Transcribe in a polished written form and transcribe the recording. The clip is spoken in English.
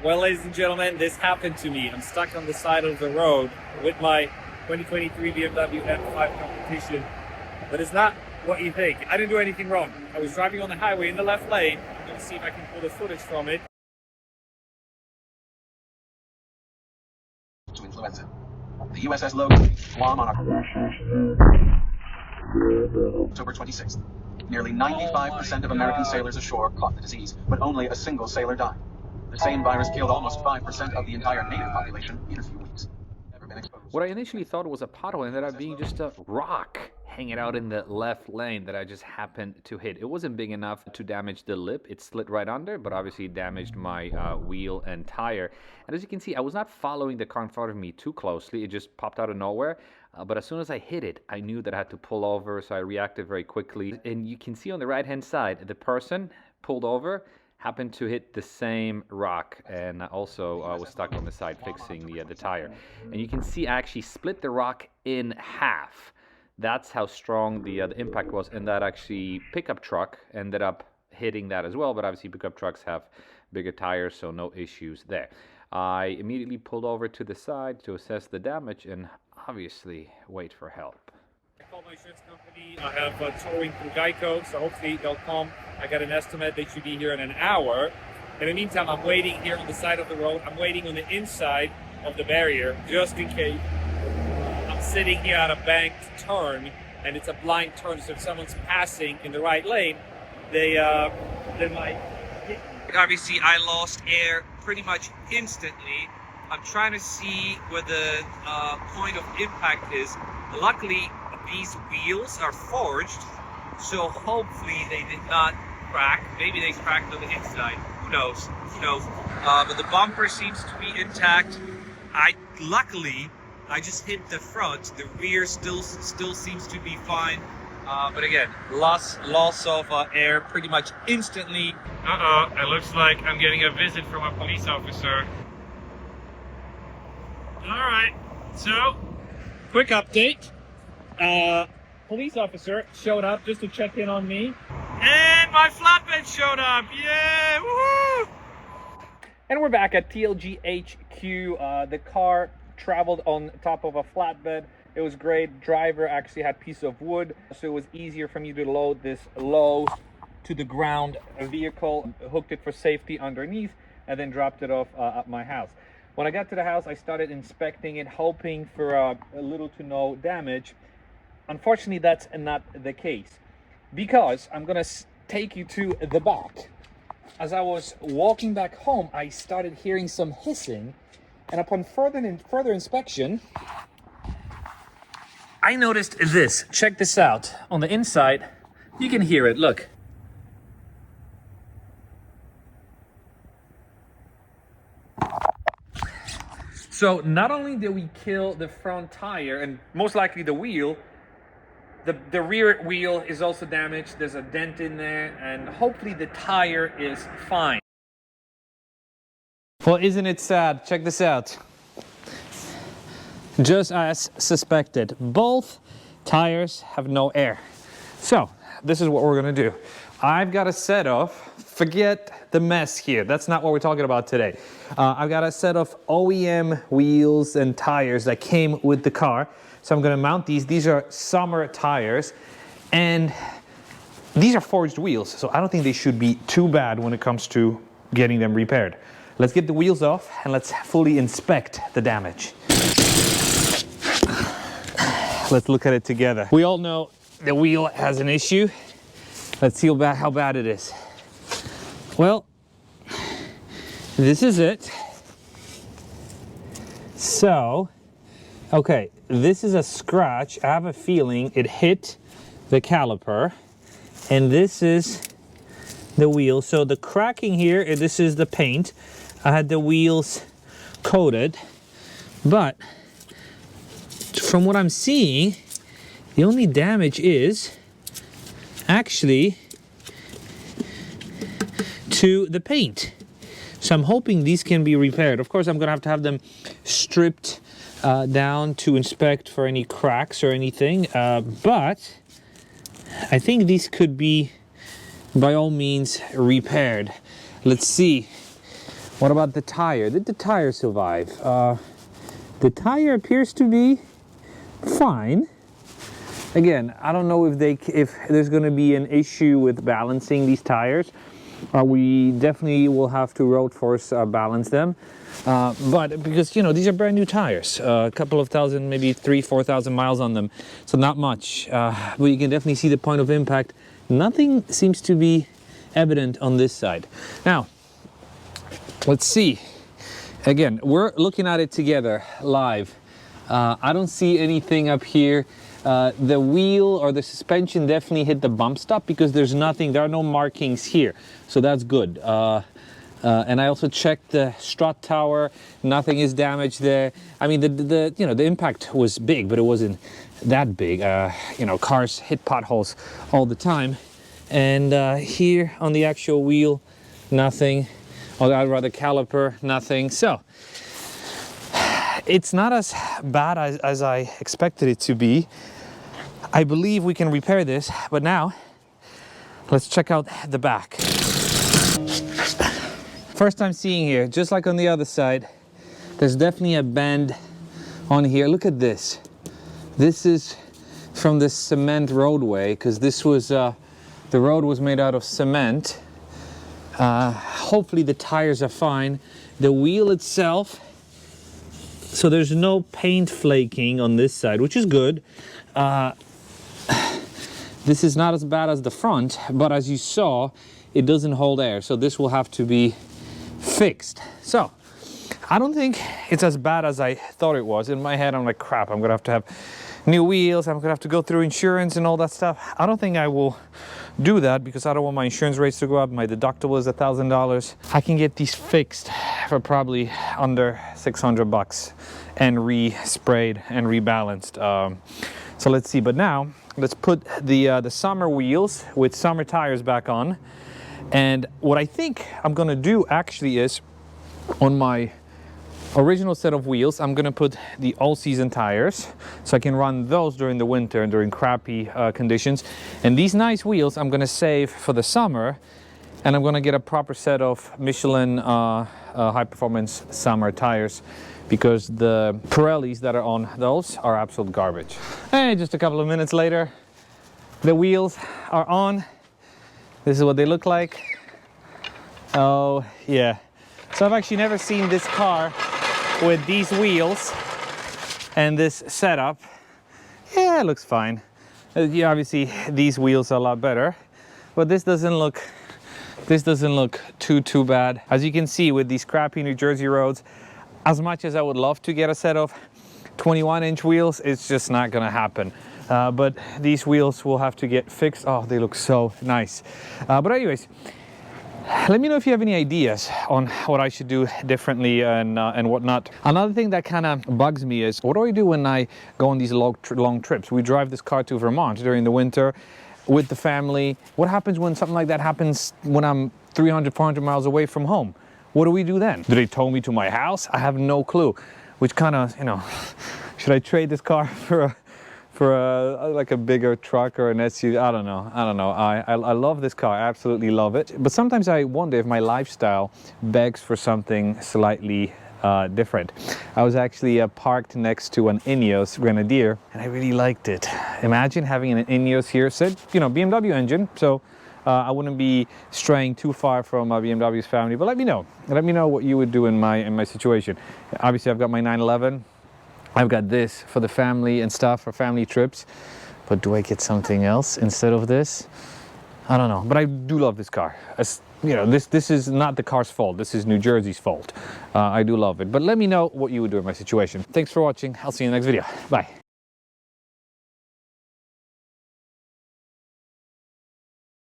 Well, ladies and gentlemen, this happened to me. I'm stuck on the side of the road with my 2023 BMW M5 competition, but it's not what you think. I didn't do anything wrong. I was driving on the highway in the left lane. I'm going to see if I can pull the footage from it. To influenza. The USS logo, Guam on October 26th. Nearly 95% of American sailors ashore caught the disease, but only a single sailor died. The same virus killed almost 5% of the entire native population in a few weeks. Never been exposed. What I initially thought was a pothole ended up being just a rock hanging out in the left lane that I just happened to hit. It wasn't big enough to damage the lip. It slid right under, but obviously damaged my wheel and tire. And as you can see, I was not following the car in front of me too closely. It just popped out of nowhere. But as soon as I hit it, I knew that I had to pull over, so I reacted very quickly. And you can see on the right-hand side, the person pulled over, happened to hit the same rock, and also was stuck on the side fixing the tire. And you can see I actually split the rock in half. That's how strong the impact was, and that actually pickup truck ended up hitting that as well, but obviously pickup trucks have bigger tires, so no issues there. I immediately pulled over to the side to assess the damage and obviously wait for help. I called my insurance company. I have towing through Geico, so hopefully they'll come. I got an estimate they should be here in an hour. In the meantime, I'm waiting here on the side of the road. I'm waiting on the inside of the barrier just in case. I'm sitting here at a banked turn, and it's a blind turn, so if someone's passing in the right lane, they might hit me. Obviously, I lost air pretty much instantly. I'm trying to see where the point of impact is. Luckily, these wheels are forged, so hopefully they did not crack. Maybe they cracked on the inside. Who knows? Who knows? But the bumper seems to be intact. Luckily, I just hit the front. The rear still seems to be fine. But again, loss of air pretty much instantly. It looks like I'm getting a visit from a police officer. Alright, so, quick update. Police officer showed up just to check in on me. And my flatbed showed up, yeah, woohoo! And we're back at TLG HQ. The car traveled on top of a flatbed. It was great. Driver actually had a piece of wood, so it was easier for me to load this low to the ground vehicle, hooked it for safety underneath, and then dropped it off at my house. When I got to the house, I started inspecting it, hoping for a little to no damage. Unfortunately, that's not the case, because I'm gonna take you to the back. As I was walking back home, I started hearing some hissing, and upon further inspection, I noticed this. Check this out. On the inside, you can hear it. Look. So not only did we kill the front tire and most likely the wheel, the rear wheel is also damaged. There's a dent in there, and hopefully the tire is fine. Well, isn't it sad? Check this out. Just as suspected, both tires have no air. So this is what we're gonna do. I've got a set of, forget the mess here, that's not what we're talking about today. I've got a set of OEM wheels and tires that came with the car. So I'm gonna mount these. These are summer tires, and these are forged wheels, so I don't think they should be too bad when it comes to getting them repaired. Let's get the wheels off and let's fully inspect the damage. Let's look at it together. We all know the wheel has an issue. Let's see how bad it is. Well, this is it. So, okay, this is a scratch. I have a feeling it hit the caliper, and this is the wheel. So the cracking here, this is the paint. I had the wheels coated, but from what I'm seeing, the only damage is actually to the paint. So I'm hoping these can be repaired. Of course, I'm gonna have to have them stripped down to inspect for any cracks or anything, but I think these could be by all means repaired. Let's see What about the tire? Did the tire survive? The tire appears to be fine. Again, I don't know if there's going to be an issue with balancing these tires. We definitely will have to road force balance them. But because, you know, these are brand new tires, a couple of thousand, maybe 3,000-4,000 miles on them. So not much, but you can definitely see the point of impact. Nothing seems to be evident on this side. Now, let's see. Again, we're looking at it together live. I don't see anything up here. The wheel or the suspension definitely hit the bump stop because there are no markings here. So that's good. And I also checked the strut tower. Nothing is damaged there. I mean, the impact was big, but it wasn't that big. You know, cars hit potholes all the time. And here on the actual wheel, nothing. Or I'd rather caliper, nothing. So it's not as bad as I expected it to be. I believe we can repair this, but now let's check out the back. First time seeing here, just like on the other side, there's definitely a bend on here. Look at this. This is from the cement roadway, because this was, the road was made out of cement. Hopefully the tires are fine. The wheel itself, so there's no paint flaking on this side, which is good. This is not as bad as the front, but as you saw, it doesn't hold air, so this will have to be fixed. So I don't think it's as bad as I thought it was. In my head, I'm like, crap, I'm gonna have new wheels, I'm gonna have to go through insurance and all that stuff. I don't think I will do that because I don't want my insurance rates to go up. My deductible is $1,000. I can get these fixed for probably under 600 bucks and re-sprayed and rebalanced. So let's see, but now let's put the summer wheels with summer tires back on. And what I think I'm gonna do actually is, on my original set of wheels, I'm gonna put the all-season tires so I can run those during the winter and during crappy conditions. And these nice wheels I'm gonna save for the summer, and I'm gonna get a proper set of Michelin high-performance summer tires, because the Pirellis that are on those are absolute garbage. And just a couple of minutes later, the wheels are on. This is what they look like. Oh yeah. So I've actually never seen this car with these wheels and this setup. Yeah, it looks fine. Yeah, obviously these wheels are a lot better, but this doesn't look too bad. As you can see, with these crappy New Jersey roads, as much as I would love to get a set of 21-inch wheels, it's just not gonna happen. But these wheels will have to get fixed. Oh, they look so nice. But anyways, let me know if you have any ideas on what I should do differently and whatnot. Another thing that kind of bugs me is, what do I do when I go on these long trips? We drive this car to Vermont during the winter with the family. What happens when something like that happens when I'm 300, 400 miles away from home? What do we do then? Do they tow me to my house? I have no clue. Which kind of, you know, should I trade this car for like a bigger truck or an SUV? I don't know. I love this car. I absolutely love it. But sometimes I wonder if my lifestyle begs for something slightly different. I was actually parked next to an Ineos Grenadier, and I really liked it. Imagine having an Ineos here. Said, you know, BMW engine, so I wouldn't be straying too far from BMW's family. But let me know. Let me know what you would do in my situation. Obviously, I've got my 911. I've got this for the family and stuff, for family trips. But do I get something else instead of this? I don't know. But I do love this car. As, you know, this is not the car's fault. This is New Jersey's fault. I do love it. But let me know what you would do in my situation. Thanks for watching. I'll see you in the next video. Bye.